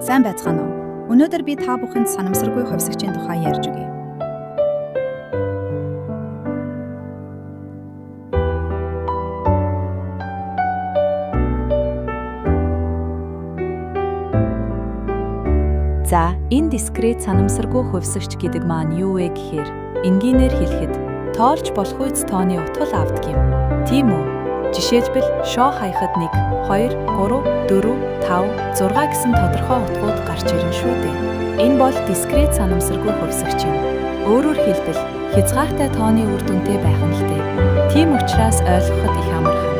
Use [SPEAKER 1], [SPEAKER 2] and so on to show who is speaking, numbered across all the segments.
[SPEAKER 1] Сайн байцгаана уу? Өнөөдөр би та бүхэнд санамсаргүй хувьсгчийн тухай ярьж өгье.
[SPEAKER 2] За, энэ дискрет санамсаргүй хувьсгч гэдэг маань юу вэ гэхээр, энгийнээр хэлэхэд тоолж болох үйц тооны утгал авдаг юм. Тийм үү? Жишээлбэл шоо хаяхад 1, 2, 3, 4, 5, 6 гэсэн тодорхой утгууд гарч ирнэ шүү дээ. Энэ бол дискрет санамсаргүй хувьсгч юм. Өөрөөр хэлбэл хязгаартай тооны үр дүнтэй байх нь л дээ. Тийм учраас ойлгоход их амархан.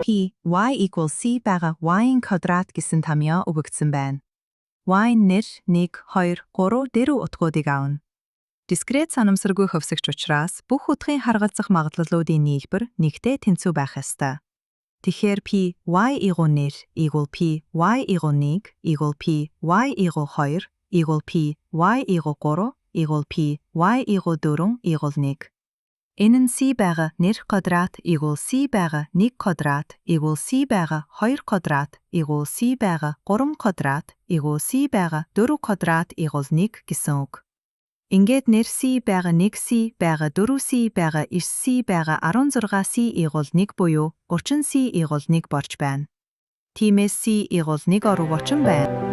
[SPEAKER 3] P, y equals c байгаа y-ийн квадрат гэсэн томьёо өгөгдсөн байна. Y-ийн нэр 1, 2, 3, 4 утгуудыг авна. Дискрет санамсаргүй хувьсгч учраас бүх утгын харгалзах магадлалуудын нийлбэр нэгтэй тэнцүү байх ёстой. Тэгэхээр P, y = нэр equal P, y = 1 equal P, y = 2 equal P, y = 3 equal P, y = 4 equal 1. Энэ нь c байгаа нэр квадрат equal c байгаа 1 квадрат equal c байгаа 2 квадрат equal c байгаа 3 квадрат equal c байгаа 4 квадрат equal 1 гэсэн үг. Ингээд нэр c байгаа 1c байгаа 4c байгаа 9c байгаа 16c equal 1 буюу 30c equal 1 болж байна. Тиймээс c equal 1 оров 30 байна.